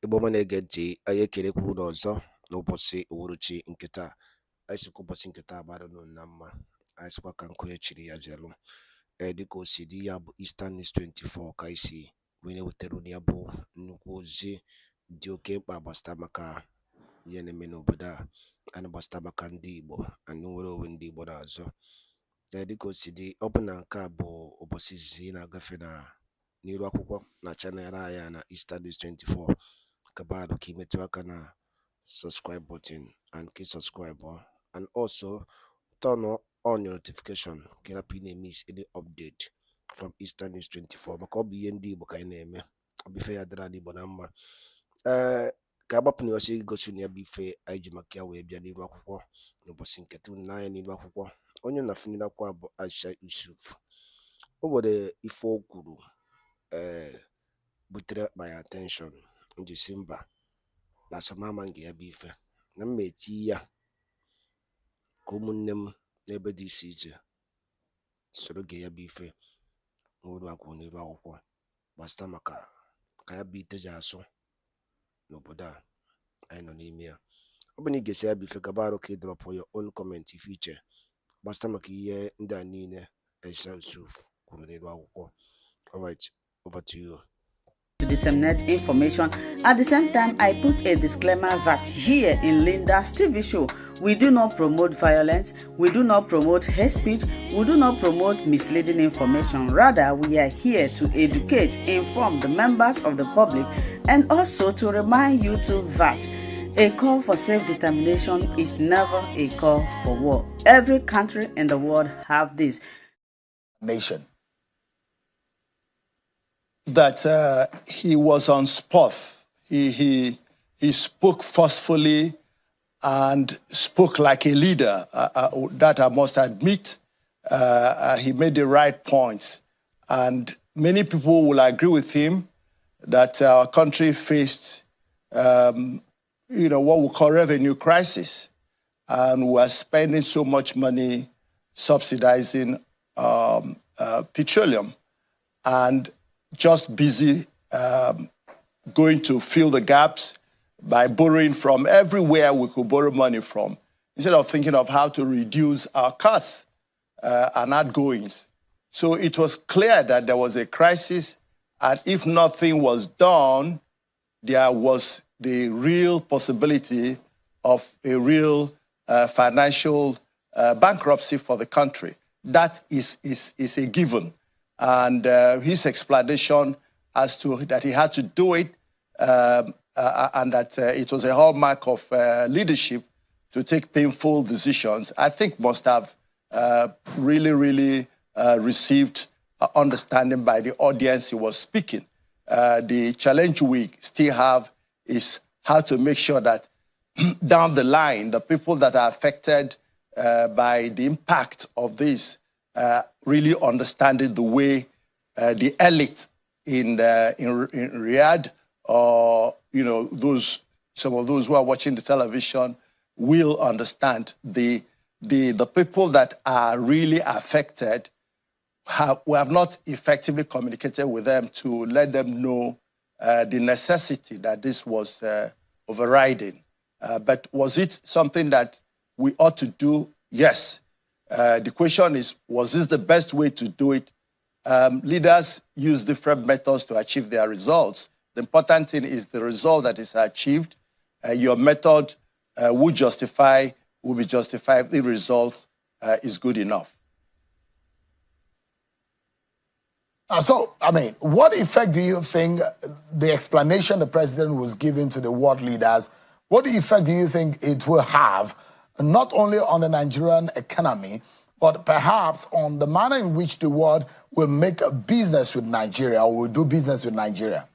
Igbo ọma na-ege ntị, anyị ekelekwa unu ọzọ n'ụbọchị uhuruchi nke taa. Anyị sịkwa ụbọchị nke taa mara unu na mma, anyị sịkwa ka nkụ ya chiri ya zelu. Dịka o si dị, ya bụ Eastern News 24 ka anyị si wee na-ewetara unu ya bụ nnukwu ozi dị oke mkpa gbasara maka ihe na-eme n'obodo a na-gbasara maka ndị Igbo na nwere onwe ndị Igbo n'azụ. Dịka o si dị, ọ bụ na nke a bụ ụbọchị izizi na-agafe na n'iru akwụkwọ na chanel anyị na Eastern News 24. Kabado ka imetụ aka na subscribe button and click subscribe and also turn on your notification ka ị na-miss any update from Eastern News 24 maka ọ bụ ihe ndị Igbo ka anyị na-eme, ọ bụ ife ya dịrị ndị Igbo na mma. Ka agbapụ na ọsị gosi na ya bụ ife anyị ji maka ya wee bịa n'iru akwụkwọ n'ụbọchị nke taa. N'anya n'iru akwụkwọ, onye na-afụ n'iru akwụkwọ bụ Aisha Yusuf. O nwere ife o kwuru butere my attention, nji si mba na asọmama nga ya bụ ife na m eti ya ka ụmụnne m n'ebe dị iche iche soro ge ya bụ ife n'ụlọ akwụkwọ n'iru akwụkwọ gbasara maka ka ya bụ ite ji asụ n'obodo a anyị nọ n'ime ya. Ọ bụ na ị ga-esi ya bụ ife, gaba arụ ka ị drọpụ your own comment ife iche gbasara maka ihe ndị a niile Aisha Yusuf kwuru n'iru akwụkwọ. Alright, over to you. To disseminate information. At the same time, I put a disclaimer that here in Linda's TV show, we do not promote violence, we do not promote hate speech, we do not promote misleading information. Rather, we are here to educate, inform the members of the public, and also to remind you too that a call for self-determination is never a call for war. Every country in the world have this. Nation. That he was on spot. He spoke forcefully and spoke like a leader. That I must admit. He made the right points, and many people will agree with him that our country faced, what we call revenue crisis, and we are spending so much money subsidizing petroleum, and just busy going to fill the gaps by borrowing from everywhere we could borrow money from, instead of thinking of how to reduce our costs and outgoings. So it was clear that there was a crisis, and if nothing was done, there was the real possibility of a real financial bankruptcy for the country. That is a given. And his explanation as to that he had to do it and that it was a hallmark of leadership to take painful decisions, I think must have really received understanding by the audience he was speaking. The challenge we still have is how to make sure that down the line, the people that are affected by the impact of this really understanding the way the elite in Riyadh, or some of those who are watching the television will understand the people that are really affected. We have not effectively communicated with them to let them know the necessity that this was overriding. But was it something that we ought to do? Yes. The question is, was this the best way to do it? Leaders use different methods to achieve their results. The important thing is the result that is achieved. Your method will be justified if the result is good enough. So, I mean, what effect do you think the explanation the president was giving to the world leaders, what effect do you think it will have, not only on the Nigerian economy, but perhaps on the manner in which the world will make a business with Nigeria or will do business with Nigeria?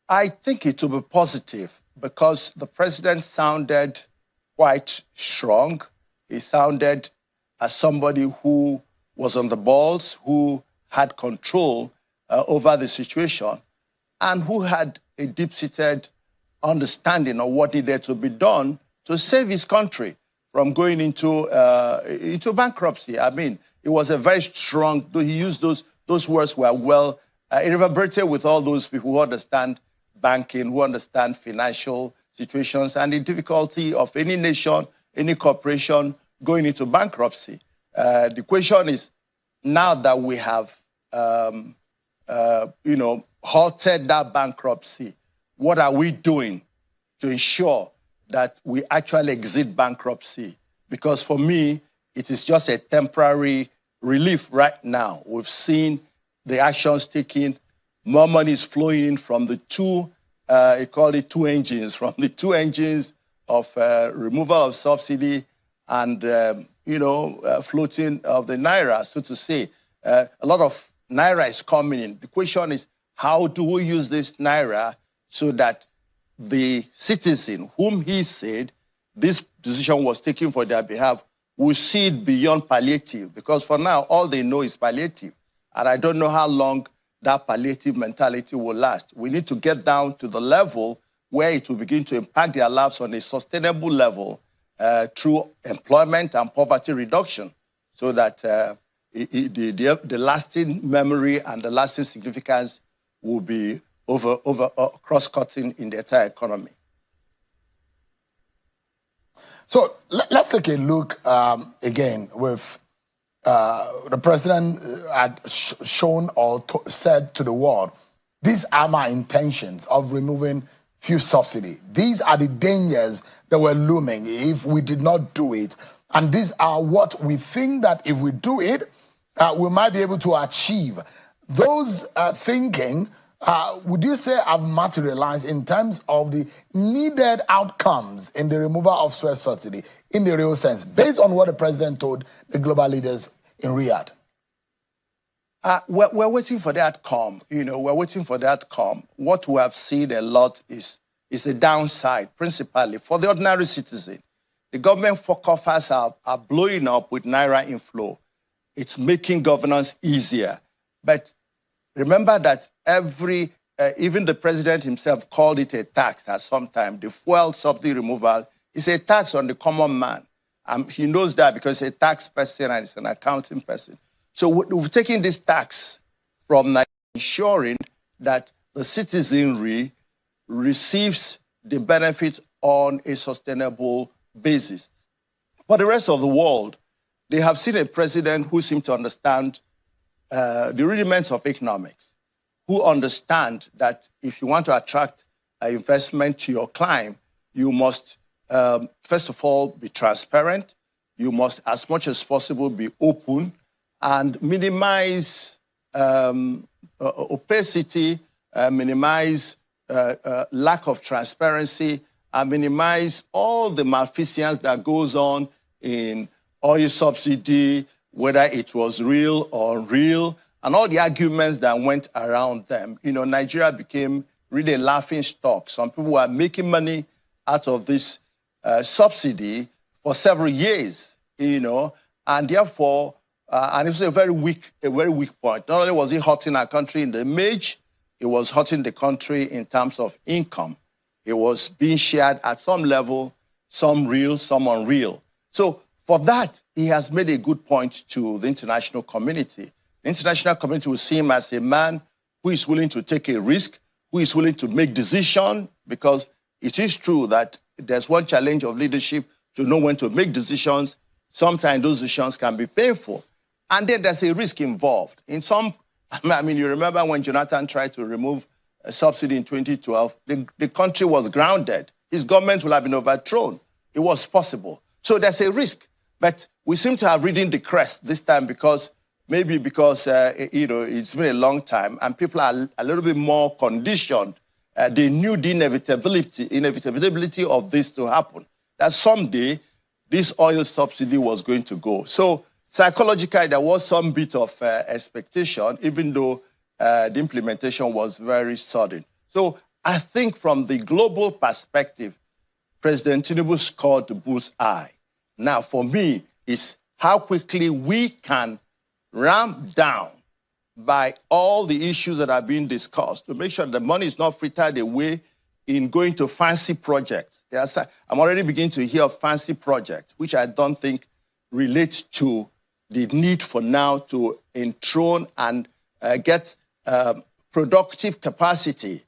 I think it will be positive because the president sounded quite strong. He sounded as somebody who was on the balls, who had control over the situation, and who had a deep-seated understanding of what needed to be done to save his country from going into bankruptcy. I mean, it was a very strong, he used those words were well, it reverberated with all those people who understand banking, who understand financial situations and the difficulty of any nation, any corporation going into bankruptcy. The question is, now that we have, halted that bankruptcy, what are we doing to ensure that we actually exit bankruptcy? Because for me, it is just a temporary relief right now. We've seen the actions taken. More money is flowing in from the two, you call it two engines, from the two engines of removal of subsidy and, floating of the naira, so to say. A lot of naira is coming in. The question is, how do we use this naira so that the citizen whom he said this decision was taken for their behalf will see it beyond palliative? Because for now, all they know is palliative. And I don't know how long that palliative mentality will last. We need to get down to the level where it will begin to impact their lives on a sustainable level through employment and poverty reduction, so that the lasting memory and the lasting significance will be cross-cutting in the entire economy. So let's take a look again with the president had shown or said to the world, these are my intentions of removing fuel subsidy. These are the dangers that were looming if we did not do it. And these are what we think that if we do it, we might be able to achieve. Those thinking, would you say have materialized in terms of the needed outcomes in the removal of fuel subsidy in the real sense, based on what the president told the global leaders in Riyadh? We're waiting for the outcome. We're waiting for the outcome. What we have seen a lot is the downside, principally for the ordinary citizen. The government coffers are blowing up with naira inflow. It's making governance easier. But remember that even the president himself called it a tax at some time. The fuel subsidy removal is a tax on the common man. He knows that because he's a tax person and he's an accounting person. So we've taken this tax from ensuring that the citizenry receives the benefit on a sustainable basis. For the rest of the world, they have seen a president who seems to understand the rudiments of economics, who understand that if you want to attract investment to your client, you must, first of all, be transparent. You must, as much as possible, be open and minimize opacity, minimize lack of transparency, and minimize all the malfeasance that goes on in oil subsidy, whether it was real or unreal, and all the arguments that went around them. Nigeria became really a laughing stock. Some people were making money out of this subsidy for several years, and therefore, and it was a very weak point. Not only was it hurting our country in the image, it was hurting the country in terms of income. It was being shared at some level, some real, some unreal. So for that, he has made a good point to the international community. The international community will see him as a man who is willing to take a risk, who is willing to make decisions, because it is true that there's one challenge of leadership to know when to make decisions. Sometimes those decisions can be painful. And then there's a risk involved. You remember when Jonathan tried to remove a subsidy in 2012, the country was grounded. His government will have been overthrown. It was possible. So there's a risk. But we seem to have ridden the crest this time because it's been a long time and people are a little bit more conditioned. They knew the inevitability of this to happen, that someday this oil subsidy was going to go. So psychologically, there was some bit of expectation, even though the implementation was very sudden. So I think from the global perspective, President Tinubu scored the bull's eye. Now, for me, is how quickly we can ramp down by all the issues that are being discussed to make sure the money is not frittered away in going to fancy projects. I'm already beginning to hear of fancy projects, which I don't think relate to the need for now to enthrone and get productive capacity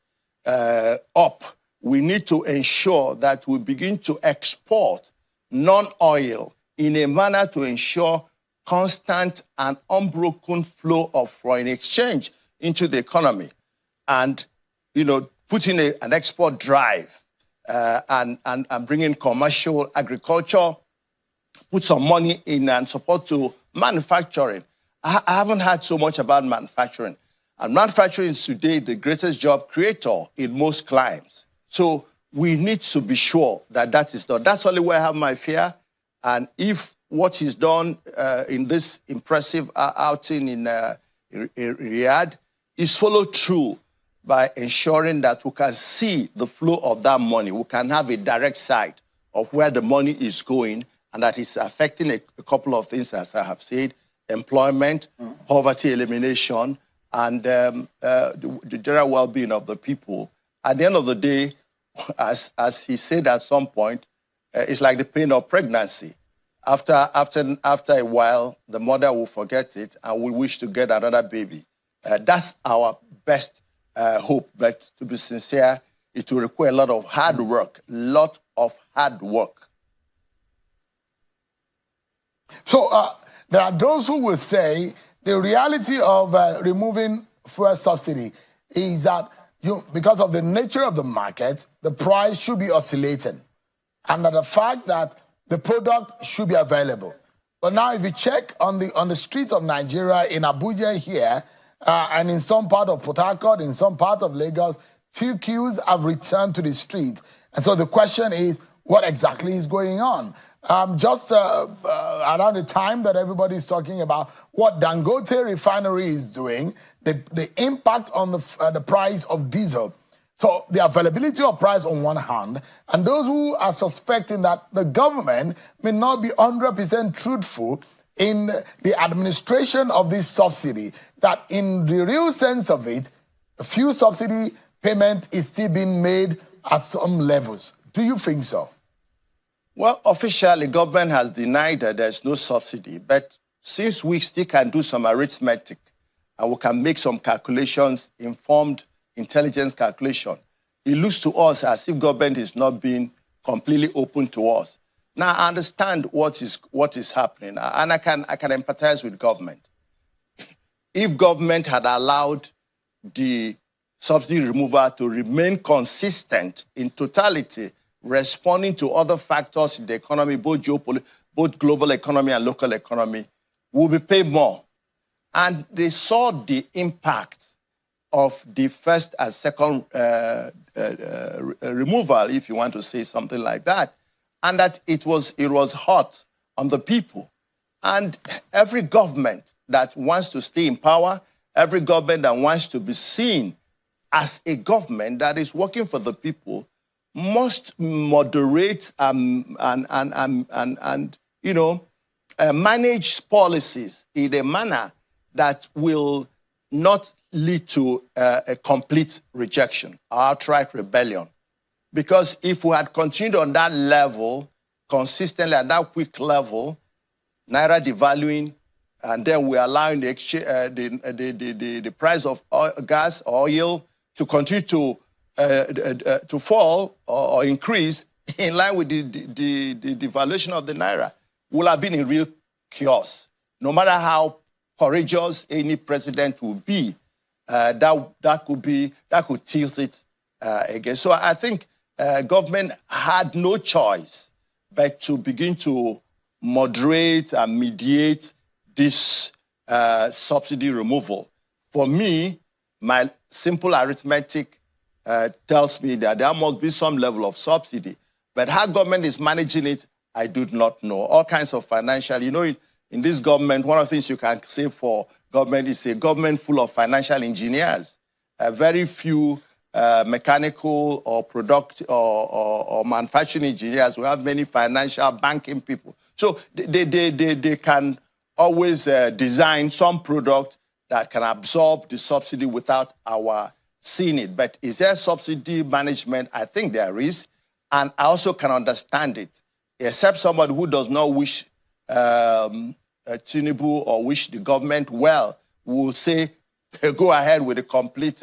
up, we need to ensure that we begin to export non-oil in a manner to ensure constant and unbroken flow of foreign exchange into the economy, and putting an export drive and bringing commercial agriculture, put some money in and support to manufacturing. I haven't heard so much about manufacturing. And manufacturing is today the greatest job creator in most climes. So we need to be sure that that is done. That's only where I have my fear. And if what is done in this impressive outing in Riyadh is followed through by ensuring that we can see the flow of that money, we can have a direct sight of where the money is going, and that is affecting a couple of things, as I have said: employment, poverty elimination, and the general well-being of the people. At the end of the day, as he said at some point, it's like the pain of pregnancy. After a while, the mother will forget it and will wish to get another baby. That's our best hope. But to be sincere, it will require a lot of hard work, So there are those who will say the reality of removing fuel subsidy is that because of the nature of the market, the price should be oscillating, and that the fact that the product should be available. But now, if you check on the streets of Nigeria, in Abuja here, and in some part of Port Harcourt, in some part of Lagos, few queues have returned to the street. And so the question is, what exactly is going on? Just around the time that everybody is talking about what Dangote refinery is doing, the impact on the price of diesel. So the availability of price on one hand, and those who are suspecting that the government may not be 100% truthful in the administration of this subsidy, that in the real sense of it, a few subsidy payment is still being made at some levels. Do you think so? Well, officially, government has denied that there's no subsidy. But since we still can do some arithmetic and we can make some calculations, informed intelligence calculation, it looks to us as if government is not being completely open to us. Now, I understand what is happening, and I can empathize with government. If government had allowed the subsidy removal to remain consistent in totality, responding to other factors in the economy, both global economy and local economy, will be paid more. And they saw the impact of the first and second removal, if you want to say something like that, and that it was hot on the people. And every government that wants to stay in power, every government that wants to be seen as a government that is working for the people, must moderate and manage policies in a manner that will not lead to a complete rejection, outright rebellion. Because if we had continued on that level, consistently at that quick level, naira devaluing, and then we're allowing the price of gas, oil, to continue to fall or increase in line with the devaluation of the naira, will have been in real chaos. No matter how courageous any president will be, that could tilt it again. So I think government had no choice but to begin to moderate and mediate this subsidy removal. For me, my simple arithmetic tells me that there must be some level of subsidy. But how government is managing it, I do not know. All kinds of financial, in this government, one of the things you can say for government is a government full of financial engineers. Very few mechanical or product or manufacturing engineers. We have many financial banking people. So they can always design some product that can absorb the subsidy without our seeing it. But is there subsidy management? I think there is. And I also can understand it, except somebody who does not wish Tinubu or wish the government well will say, go ahead with the complete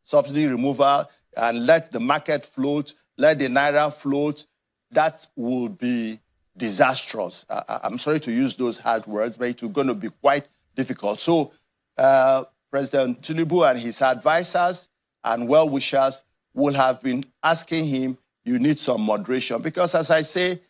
subsidy removal. and let the market float, let the naira float, that will be disastrous. I'm sorry to use those hard words, but it's going to be quite difficult. So President Tinubu and his advisors and well-wishers will have been asking him, you need some moderation. Because as I say,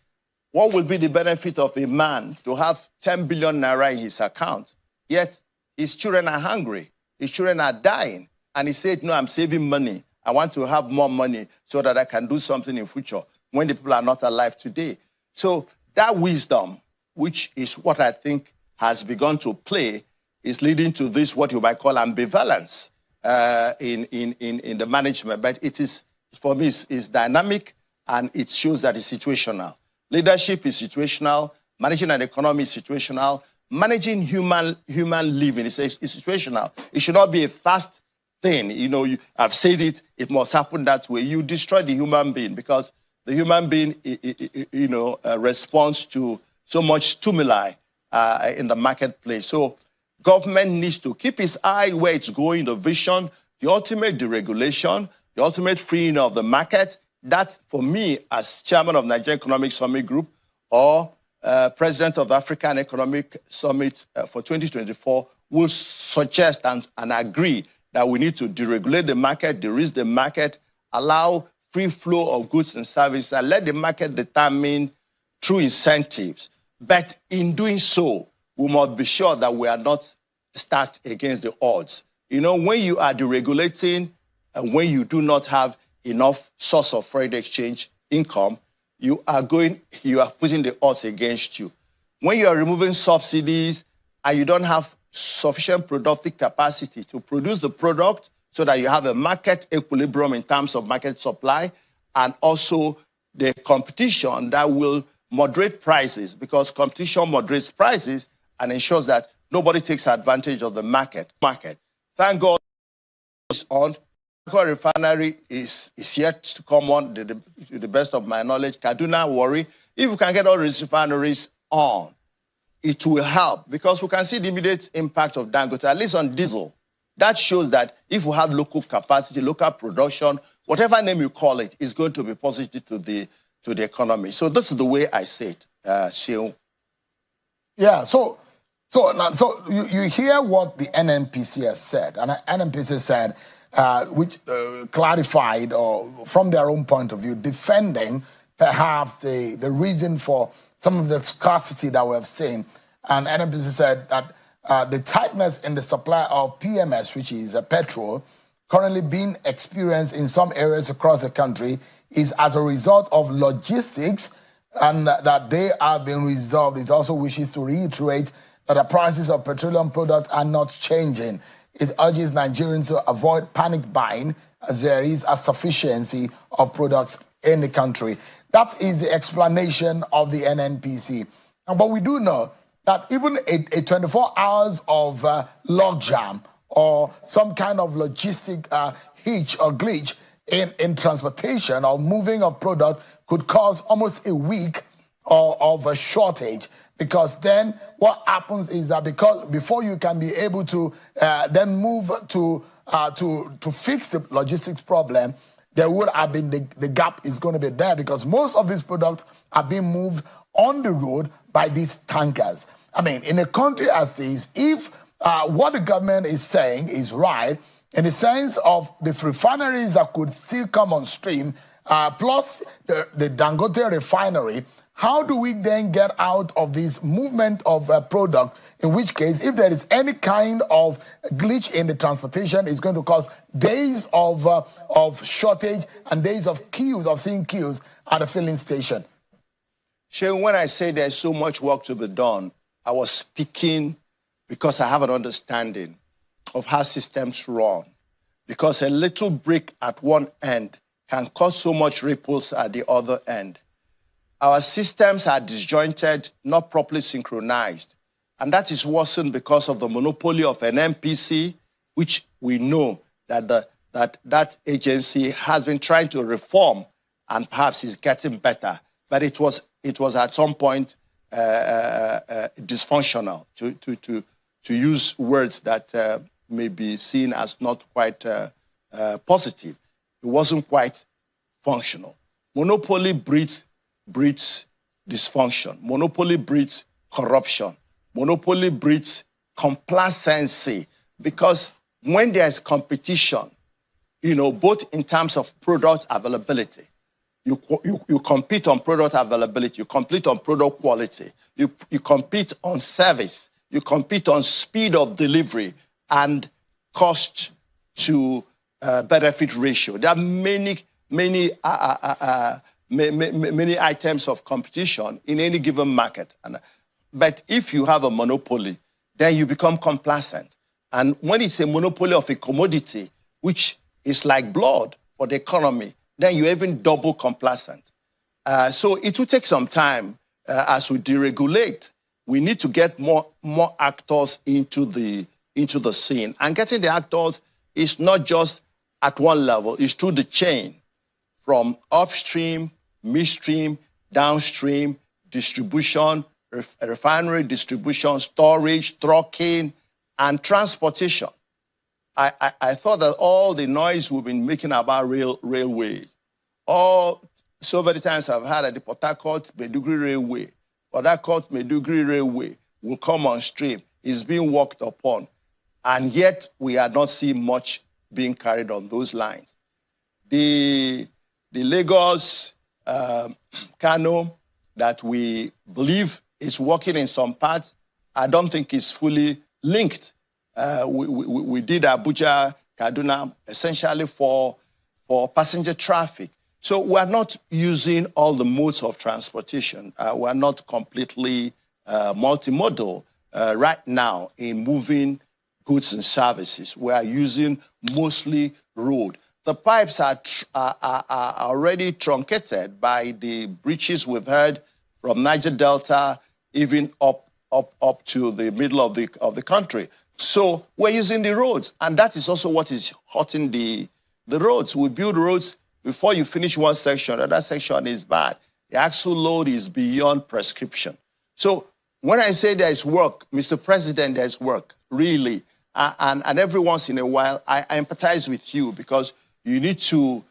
what will be the benefit of a man to have 10 billion naira in his account, yet his children are hungry, his children are dying, and he said, no, I'm saving money. I want to have more money so that I can do something in future when the people are not alive today. So that wisdom, which is what I think has begun to play, is leading to this, what you might call ambivalence in the management. But it is, for me, is dynamic, and it shows that it's situational. Leadership is situational, managing an economy is situational, managing human living is situational. It should not be a fast thing. You know, I've said it, it must happen that way. You destroy the human being because the human being, responds to so much stimuli in the marketplace. So government needs to keep its eye where it's going, the vision, the ultimate deregulation, the ultimate freeing of the market. That, for me, as chairman of Nigerian Economic Summit Group or president of the African Economic Summit for 2024, will suggest and agree that we need to deregulate the market, de-risk the market, allow free flow of goods and services, and let the market determine through incentives. But in doing so, we must be sure that we are not stacked against the odds. You know, when you are deregulating and when you do not have enough source of foreign exchange income, you are putting the odds against you. When you are removing subsidies and you don't have sufficient productive capacity to produce the product so that you have a market equilibrium in terms of market supply, and also the competition that will moderate prices, because competition moderates prices and ensures that nobody takes advantage of the market. Thank God it's on. Refinery is yet to come on, to the best of my knowledge. Kaduna, worry. If we can get all these refineries on, it will help, because we can see the immediate impact of Dangote, at least on diesel. That shows that if we have local capacity, local production, whatever name you call it, is going to be positive to the economy. So this is the way I say it, Sheung. Yeah, so you hear what the NNPC has said, and NNPC said, which clarified, or from their own point of view, defending perhaps the reason for some of the scarcity that we have seen. And NNPC said that the tightness in the supply of PMS, which is petrol, currently being experienced in some areas across the country, is as a result of logistics, and that they are being resolved. It also wishes to reiterate that the prices of petroleum products are not changing. It urges Nigerians to avoid panic buying, as there is a sufficiency of products in the country. That is the explanation of the NNPC. But we do know that even a 24 hours of logjam or some kind of logistic hitch or glitch in transportation or moving of product could cause almost a week of a shortage. Because then what happens is that before you can be able to then move to fix the logistics problem, there would have been the gap is going to be there, because most of these products are being moved on the road by these tankers. I mean, in a country as this, if what the government is saying is right, in the sense of the refineries that could still come on stream, plus the Dangote refinery, how do we then get out of this movement of product? In which case, if there is any kind of glitch in the transportation, it's going to cause days of shortage and days of seeing queues at the filling station. Shane, when I say there's so much work to be done, I was speaking because I have an understanding of how systems run. Because a little break at one end can cause so much ripples at the other end. Our systems are disjointed, not properly synchronized. And that is worsened because of the monopoly of an NPC, which we know that that agency has been trying to reform and perhaps is getting better. But it was at some point dysfunctional, to use words that may be seen as not quite positive. It wasn't quite functional. Monopoly breeds dysfunction. Monopoly breeds corruption. Monopoly breeds complacency, because when there's competition, you know, both in terms of product availability, you compete on product availability, you compete on product quality, you compete on service, you compete on speed of delivery and cost to benefit ratio. There are many items of competition in any given market. But if you have a monopoly, then you become complacent. And when it's a monopoly of a commodity, which is like blood for the economy, then you're even double complacent. So it will take some time as we deregulate. We need to get more actors into the scene. And getting the actors is not just at one level, it's through the chain, from upstream, midstream, downstream, distribution, refinery distribution, storage, trucking, and transportation. I thought that all the noise we've been making about railways, so many times I've heard that the Port Harcourt-Maiduguri Railway, Port Harcourt-Maiduguri Railway will come on stream, is being worked upon, and yet we are not seeing much being carried on those lines. The Lagos Kano that we believe is working in some parts, I don't think is fully linked. We did Abuja, Kaduna, essentially for passenger traffic. So we're not using all the modes of transportation. We're not completely multimodal right now in moving goods and services. We are using mostly road. The pipes are already truncated by the breaches we've heard from Niger Delta, even up to the middle of the country. So we're using the roads, and that is also what is hurting the roads. We build roads before you finish one section, another section is bad. The axle load is beyond prescription. So when I say there is work, Mr. President, there is work, really. And every once in a while, I empathize with you, because you need to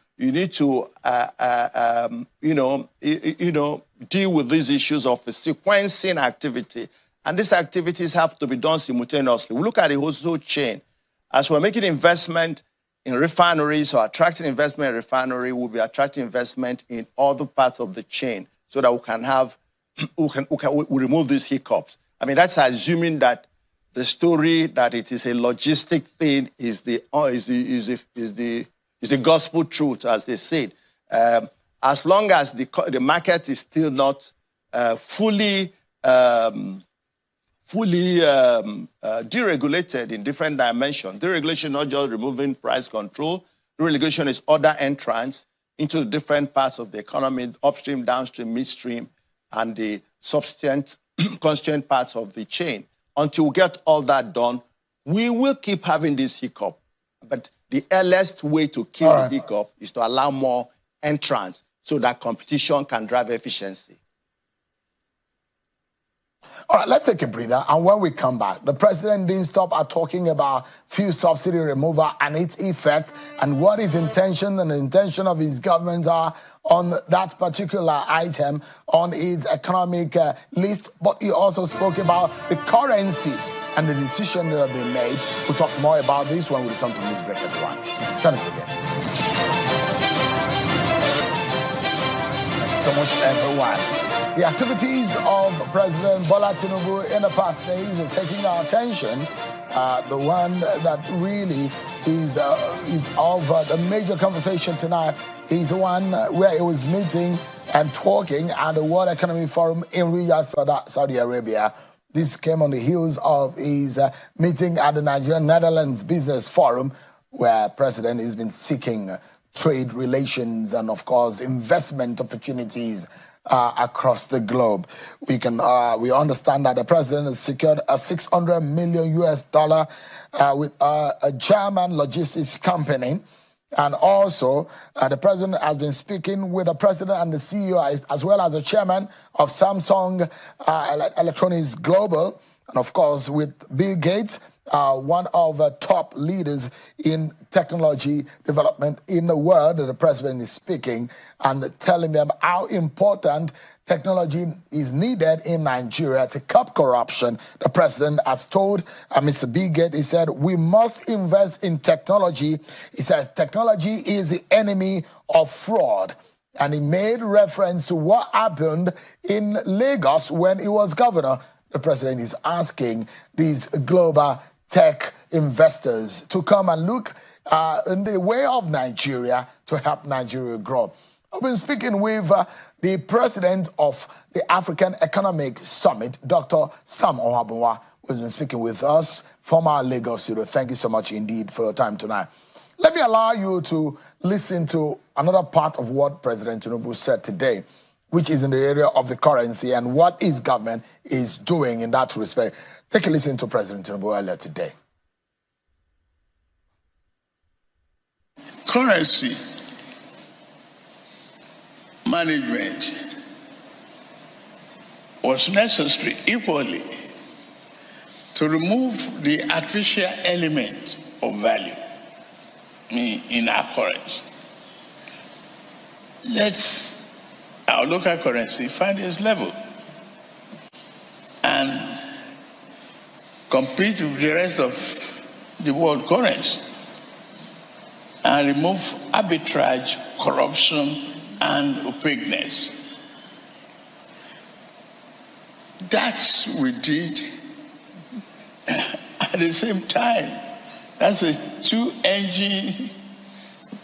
deal with these issues of sequencing activity. And these activities have to be done simultaneously. We look at the wholesale chain. As we're making investment in refineries or attracting investment in refinery, we'll be attracting investment in other parts of the chain, so that we can have, we remove these hiccups. I mean, that's assuming that the story that it is a logistic thing is the gospel truth, as they said. As long as the market is still not fully deregulated in different dimensions. Deregulation not just removing price control. Deregulation is other entrants into the different parts of the economy, upstream, downstream, midstream, and the substance constituent parts of the chain. Until we get all that done, we will keep having this hiccup. But the earliest way to kill the hiccup is to allow more entrants, so that competition can drive efficiency. All right, let's take a breather. And when we come back, the president didn't stop at talking about fuel subsidy removal and its effect, and what his intention and the intention of his government are on that particular item on his economic list. But he also spoke about the currency and the decision that have been made. We'll talk more about this when we return from this break, everyone. Join us again. Thanks so much, everyone. The activities of President Bola Tinubu in the past days are taking our attention. The one that really is of the major conversation tonight is the one where he was meeting and talking at the World Economic Forum in Riyadh, Saudi Arabia. This came on the heels of his meeting at the Nigeria-Netherlands Business Forum, where President has been seeking trade relations and, of course, investment opportunities across the globe. We understand that the president has secured a $600 million with a German logistics company. And also, the president has been speaking with the president and the CEO, as well as the chairman of Samsung Electronics Global, and of course with Bill Gates one of the top leaders in technology development in the world. The president is speaking and telling them how important technology is needed in Nigeria to curb corruption. The president has told Mr. Biget, he said, we must invest in technology. He says technology is the enemy of fraud. And he made reference to what happened in Lagos when he was governor. The president is asking these global tech investors to come and look in the way of Nigeria to help Nigeria grow. I've been speaking with the president of the African Economic Summit, Dr. Sam Ohabunwa, who has been speaking with us from our Lagos studio. Thank you so much indeed for your time tonight. Let me allow you to listen to another part of what President Tinubu said today, which is in the area of the currency and what his government is doing in that respect. Take a listen to President Tinubu earlier today. Currency management was necessary equally to remove the artificial element of value in our currency. Let our local currency find its level and compete with the rest of the world currency and remove arbitrage, corruption, and opaqueness. That's what we did at the same time. That's a two-engine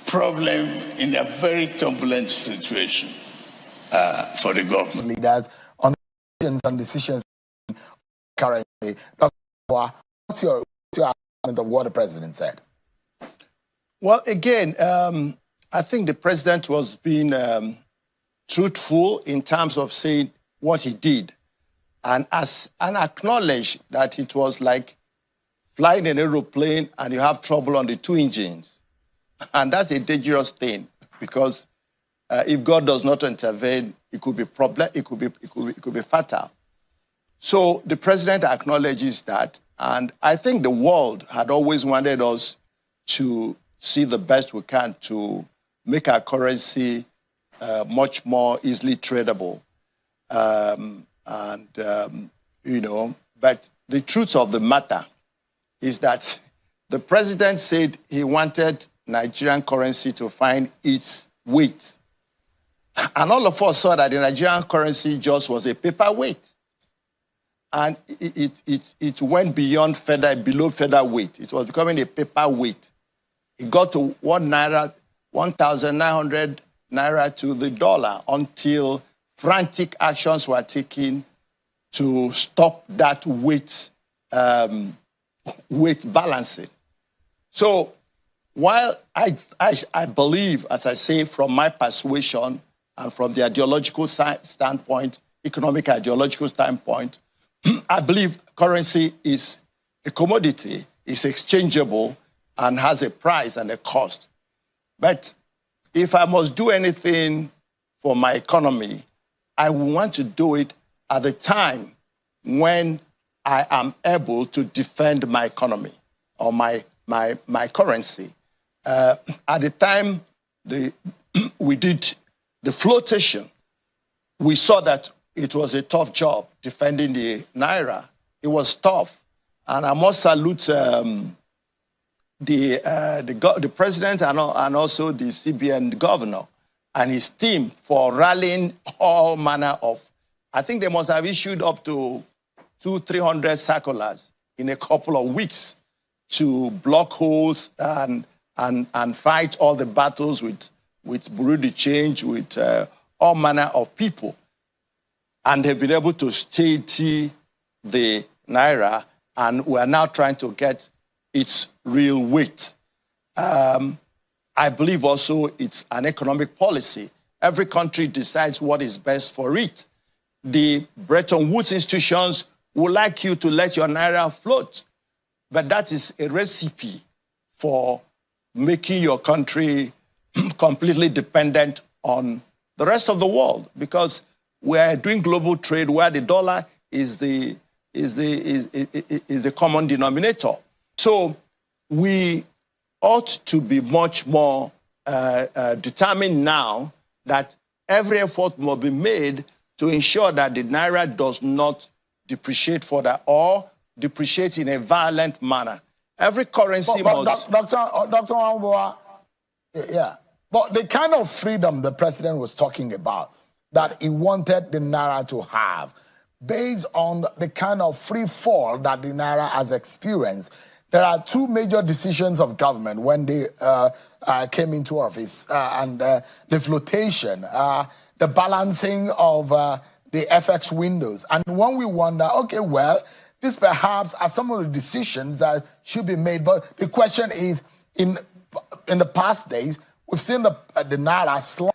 problem in a very turbulent situation for the government. Leaders on decisions currently. Dr. What's your assessment of what the president said? Well, again, I think the president was being truthful in terms of saying what he did, and acknowledged that it was like flying an aeroplane and you have trouble on the two engines, and that's a dangerous thing because if God does not intervene, it could be it could be fatal. So the president acknowledges that, and I think the world had always wanted us to see the best we can to make our currency much more easily tradable. You know, but the truth of the matter is that the president said he wanted Nigerian currency to find its weight. And all of us saw that the Nigerian currency just was a paperweight. And it went beyond below featherweight. It was becoming a paperweight. It got to 1,900 naira to the dollar until frantic actions were taken to stop that weight balancing. So while I believe, as I say, from my persuasion and from the ideological standpoint, economic ideological standpoint, I believe currency is a commodity, is exchangeable, and has a price and a cost. But if I must do anything for my economy, I want to do it at the time when I am able to defend my economy or my currency. At the time we did the flotation, we saw that it was a tough job defending the naira. It was tough, and I must salute the president and also the CBN governor and his team for rallying all manner of. I think they must have issued up to 200-300 circulars in a couple of weeks to block holes and fight all the battles with Bureau de Change, with all manner of people. And they've been able to steady the naira, and we're now trying to get its real weight. I believe also it's an economic policy. Every country decides what is best for it. The Bretton Woods institutions would like you to let your naira float, but that is a recipe for making your country completely dependent on the rest of the world, because we're doing global trade where the dollar is the common denominator. So we ought to be much more determined now that every effort must be made to ensure that the naira does not depreciate further or depreciate in a violent manner. Every currency must... Dr. Wambua, yeah. But the kind of freedom the president was talking about, that he wanted the naira to have, based on the kind of free fall that the naira has experienced, there are two major decisions of government when they came into office, and the flotation, the balancing of the FX windows. And when we wonder, okay, well, this perhaps are some of the decisions that should be made. But the question is, in the past days, we've seen the naira slide.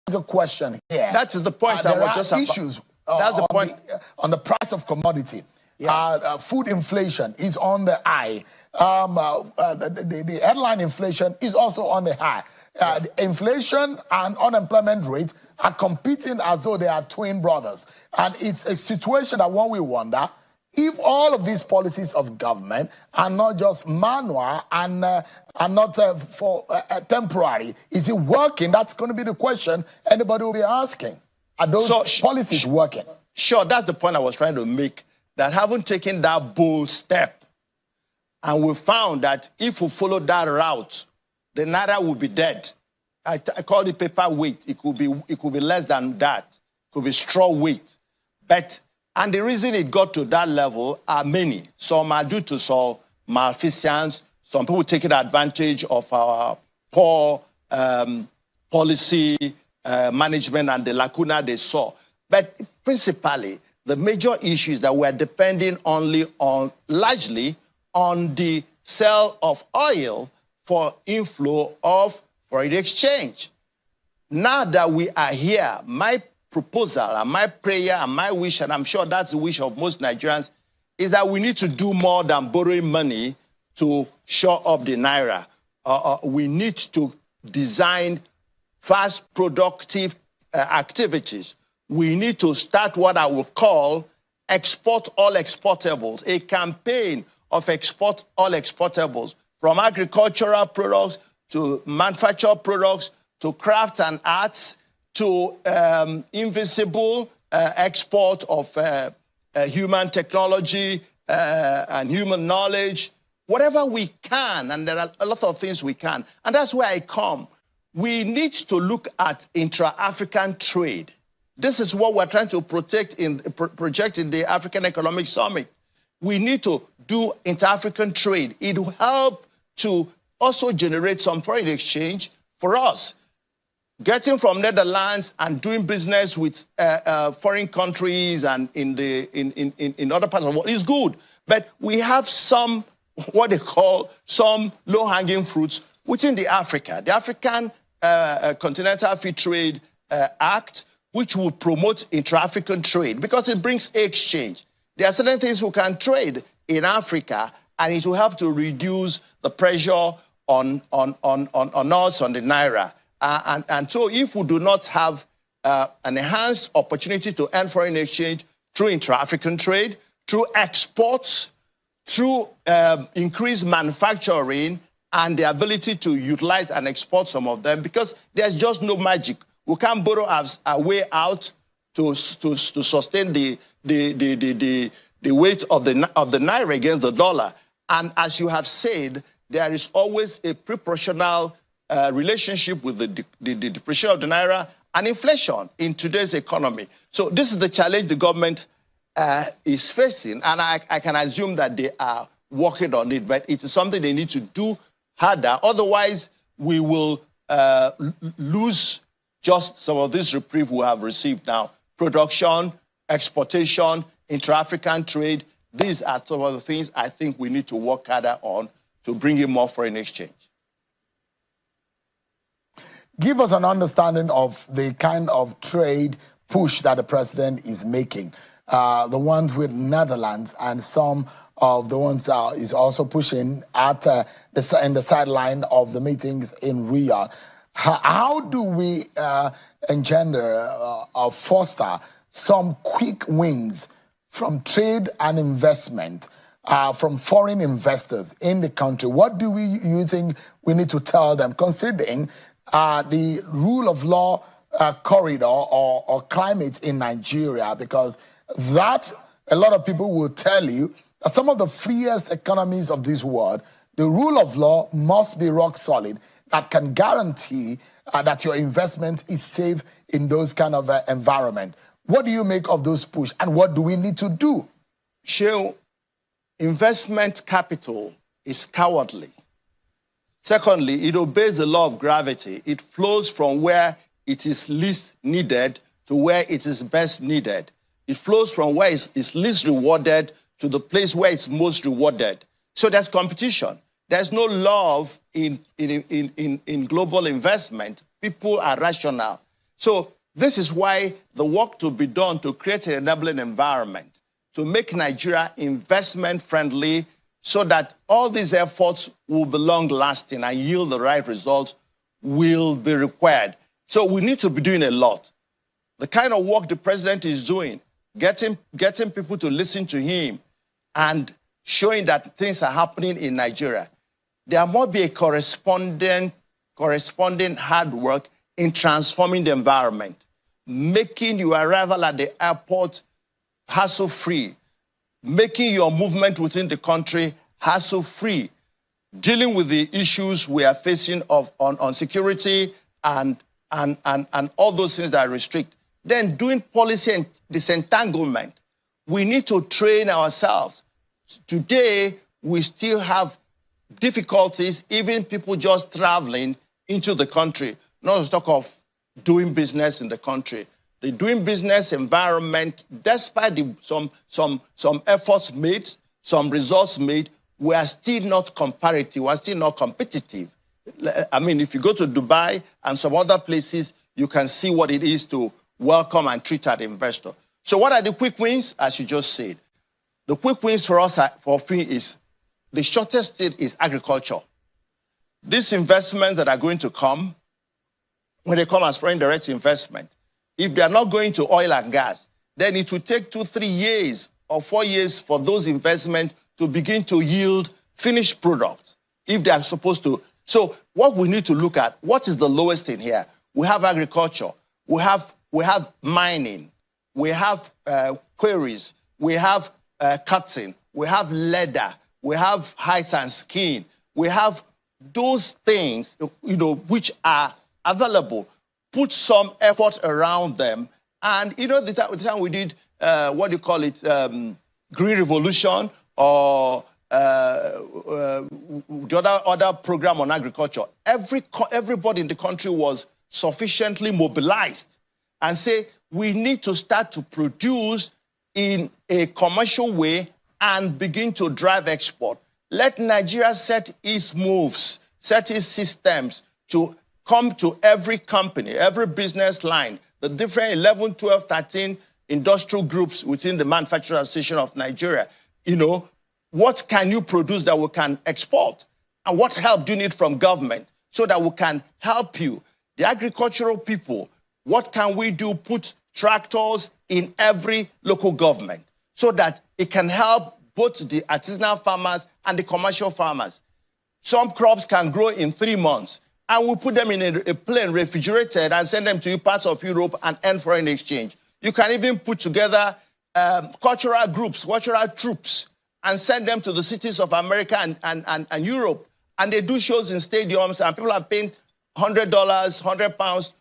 There's a question here. That's the point. There are issues that's the point. On the price of commodity. Yeah. Food inflation is on the high. The headline inflation is also on the high. The inflation and unemployment rate are competing as though they are twin brothers. And it's a situation that one we wonder if all of these policies of government are not just manual and are not for temporary. Is it working? That's going to be the question anybody will be asking. Are those policies working? Sure, that's the point I was trying to make. That haven't taken that bold step, and we found that if we follow that route, the naira will be dead. I call it paper weight. It could be less than that. It could be straw weight. And the reason it got to that level are many. Some are due to some malfeasance. Some people taking advantage of our poor policy management and the lacuna they saw. But principally, the major issue is that we're depending largely on the sale of oil for inflow of foreign exchange. Now that we are here, my proposal and my prayer and my wish, and I'm sure that's the wish of most Nigerians, is that we need to do more than borrowing money to shore up the naira. We need to design fast, productive activities. We need to start what I will call export all exportables, a campaign of export all exportables, from agricultural products to manufactured products to crafts and arts to invisible export of human technology and human knowledge, whatever we can, and there are a lot of things we can. And that's where I come. We need to look at intra-African trade. This is what we're trying to project in the African Economic Summit. We need to do inter-African trade. It will help to also generate some foreign exchange for us. Getting from Netherlands and doing business with foreign countries and in other parts of the world is good. But we have some, what they call, some low-hanging fruits within the African Continental Free Trade Act, which will promote intra-African trade because it brings exchange. There are certain things we can trade in Africa, and it will help to reduce the pressure on us, on the naira. And so if we do not have an enhanced opportunity to earn foreign exchange through intra-African trade, through exports, through increased manufacturing, and the ability to utilize and export some of them, because there's just no magic. We can't borrow our way out to sustain the weight of the naira against the dollar. And as you have said, there is always a proportional relationship with the depreciation of the naira and inflation in today's economy. So this is the challenge the government is facing, and I can assume that they are working on it, but it is something they need to do harder. Otherwise, we will lose just some of this reprieve we have received now. Production, exportation, intra-African trade, these are some of the things I think we need to work harder on to bring in more foreign exchange. Give us an understanding of the kind of trade push that the president is making. The ones with Netherlands and some of the ones is also pushing at in the sideline of the meetings in Riyadh. How do we engender or foster some quick wins from trade and investment from foreign investors in the country, what do you think we need to tell them, considering the rule of law corridor or climate in Nigeria? Because that, a lot of people will tell you that some of the freest economies of this world, the rule of law must be rock solid, that can guarantee that your investment is safe in those kind of environment. What do you make of those push, and what do we need to do? Sheil, investment capital is cowardly. Secondly, it obeys the law of gravity. It flows from where it is least needed to where it is best needed. It flows from where it's least rewarded to the place where it's most rewarded. So there's competition. There's no love in global investment. People are rational. So this is why the work to be done to create an enabling environment, to make Nigeria investment friendly, so that all these efforts will be long lasting and yield the right results, will be required. So we need to be doing a lot. The kind of work the president is doing, getting people to listen to him and showing that things are happening in Nigeria. There must be a corresponding hard work in transforming the environment, making your arrival at the airport hassle-free, making your movement within the country hassle-free, dealing with the issues we are facing on security and all those things that restrict. Then doing policy and disentanglement. We need to train ourselves. Today, we still have difficulties, even people just traveling into the country, not to talk of doing business in the country. The doing business environment, despite some efforts made, some results made, we are still not comparative, we are still not competitive. I mean, if you go to Dubai and some other places, you can see what it is to welcome and treat an investor. So what are the quick wins? As you just said, the quick wins for us for FI is, the shortest state is agriculture. These investments that are going to come, when they come as foreign direct investment, if they are not going to oil and gas, then it will take 2-3 years or 4 years for those investments to begin to yield finished products, if they are supposed to. So what we need to look at, what is the lowest in here? We have agriculture, we have mining, we have quarries, we have cotton, we have leather, we have hides and skin, we have those things, which are available. Put some effort around them. And the time we did what do you call it, Green Revolution, or the other program on agriculture, everybody in the country was sufficiently mobilized and say, we need to start to produce in a commercial way and begin to drive export. Let Nigeria set its moves, set its systems to come to every company, every business line, the different 11, 12, 13 industrial groups within the Manufacturing Association of Nigeria. What can you produce that we can export? And what help do you need from government so that we can help you? The agricultural people, what can we do? Put tractors in every local government so that it can help both the artisanal farmers and the commercial farmers. Some crops can grow in 3 months, and we put them in a plane, refrigerated, and send them to parts of Europe and earn foreign exchange. You can even put together cultural groups, cultural troops, and send them to the cities of America and Europe. And they do shows in stadiums, and people are paying $100, £100.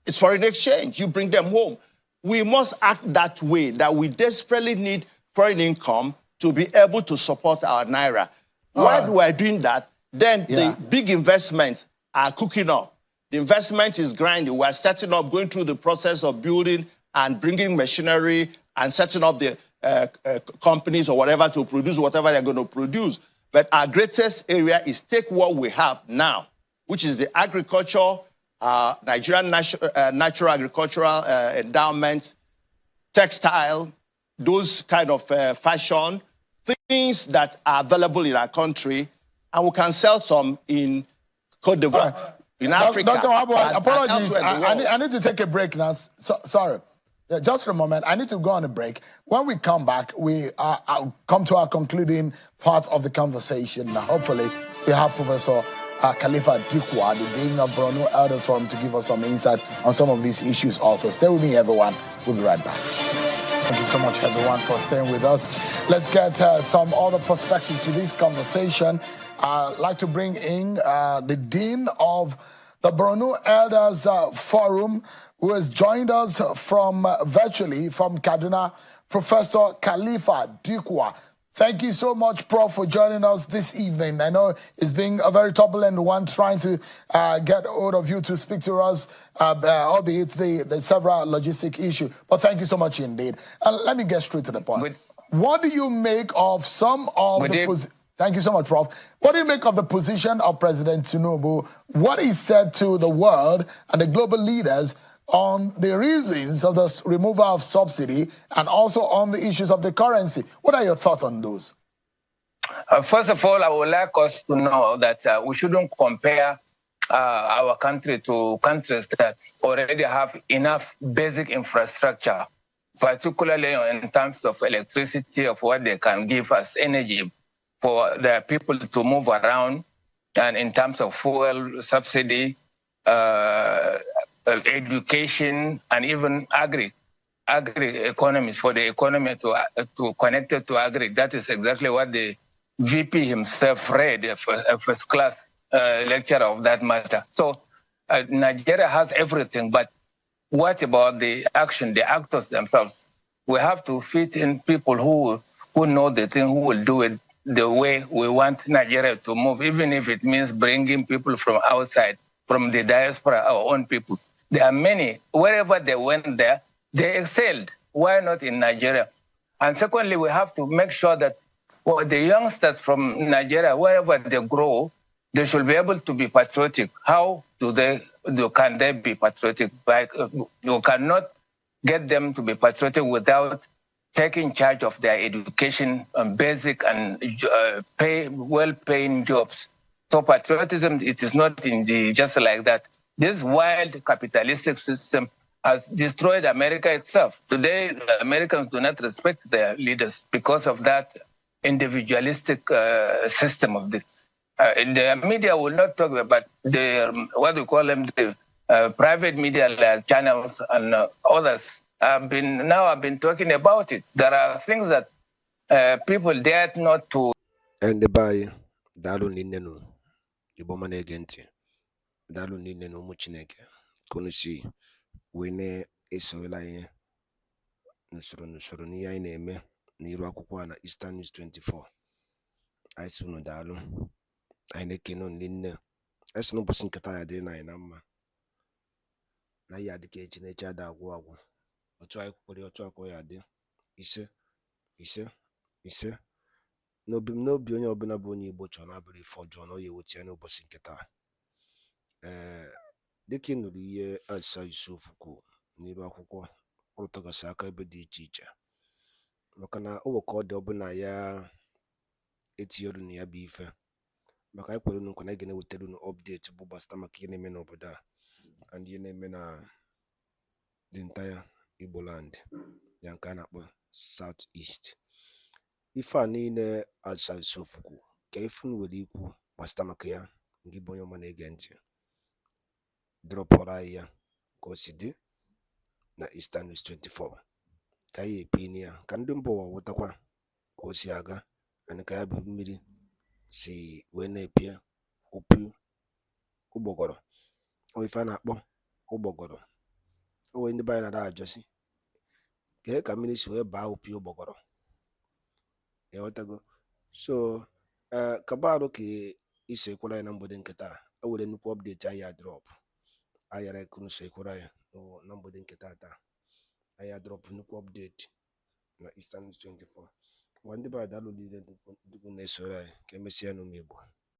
It's foreign exchange. You bring them home. We must act that way, that we desperately need foreign income to be able to support our naira. While we are doing that, then the big investments are cooking up. The investment is grinding. We are setting up, going through the process of building and bringing machinery and setting up the companies or whatever to produce whatever they're going to produce. But our greatest area is take what we have now, which is the agriculture, Nigerian natural agricultural endowment, textile, those kind of fashion, things that are available in our country, and we can sell some in Côte d'Ivoire, in Africa. Dr. Wabo, apologies. I need to take a break now. Sorry. Yeah, just for a moment, I need to go on a break. When we come back, I'll come to our concluding part of the conversation. Hopefully, we have Professor Khalifa Dikwa, the Dean of Borno Elders Forum, to give us some insight on some of these issues also. Stay with me, everyone. We'll be right back. Thank you so much, everyone, for staying with us. Let's get some other perspective to this conversation. I'd like to bring in the Dean of the Borno Elders Forum, who has joined us from virtually from Kaduna, Professor Khalifa Dikwa. Thank you so much, Prof, for joining us this evening. I know it's been a very turbulent one trying to get hold of you to speak to us, albeit the several logistic issues. But thank you so much indeed. Let me get straight to the point. What do you make of some of the... Thank you so much, Prof. What do you make of the position of President Tinubu, what he said to the world and the global leaders on the reasons of the removal of subsidy and also on the issues of the currency? What are your thoughts on those? First of all, I would like us to know that we shouldn't compare our country to countries that already have enough basic infrastructure, particularly in terms of electricity, of what they can give us energy for the people to move around, and in terms of fuel subsidy, education, and even agri economies, for the economy to connect it to agri. That is exactly what the VP himself read, a first class lecture of that matter. So Nigeria has everything, but what about the action, the actors themselves? We have to fit in people who know the thing, who will do it the way we want Nigeria to move, even if it means bringing people from outside, from the diaspora, our own people. There are many. Wherever they went there, they excelled. Why not in Nigeria? And secondly, we have to make sure that the youngsters from Nigeria, wherever they grow, they should be able to be patriotic. How can they be patriotic? You cannot get them to be patriotic without taking charge of their education, basic and well-paying jobs. So patriotism, it is not just like that. This wild capitalistic system has destroyed America itself. Today, Americans do not respect their leaders because of that individualistic system of this. The media will not talk about what we call them, the private media like channels and others. I've been talking about it. There are things that people dared not to. And the buy Dalu Ninenu, Ibomane Genti, Dalu Ninenu Muchineke, Kunusi, Wene Esoelaye, Nusronia name, Nirakukwana, Eastern News 24. I soon Dalu, I nekino Nine, as no person Kataya Dina in Amma. Nayadike nature da wago. Try put your talk or yade. Ise. No be onye ọbụla bụ onye Igbo chọrọ abụrụ ife ọjọọ na ọ ya eweta ya n'ụbọchị nke taa. Dịka ị nụrụ ihe Aisha Yusuf kwuo n'iru akwụkwọ ọ rụtụgasị aka ebe dị iche iche maka na o weka ọ dị ọbụla ya etinyere na ya bụ ife maka anyị kwere nkwa na ga na-ewetara unu update bụ gbasara maka ihe na-eme n'obodo a and ihe na-eme na the entire Igbo land ya nke a na-akpọ South East. Ife a niile Aisha Yusuf kwuo ka ife nwere ikwu gbasara maka ya ngị bụ onye ọma na-ege ntị dropụrụ anyị ya ka o si dị na Eastern News 24 ka anyị epini ya ka ndị mba ụwa ghọtakwa ka o si aga and ka ya bụ mmiri si wee na-epie opi ụgbọgọrọ o ife a na-akpọ ụgbọgọrọ o wee ndị be anyị na-ada ajọsi kee ka mmiri si wee baa opi ụgbọgọrọ ewetago so kabarụ ka isi ekwara ya na mgbede nke taa o were nnukwu update anyị drop ayara ekunu so ekwara ya na mgbede nke taa anyị drop nnukwu update na Eastern News 24 gwa ndị be adalụ niile dịkwu na-esoro anyị ka emesịa n'ụmụ Igbo.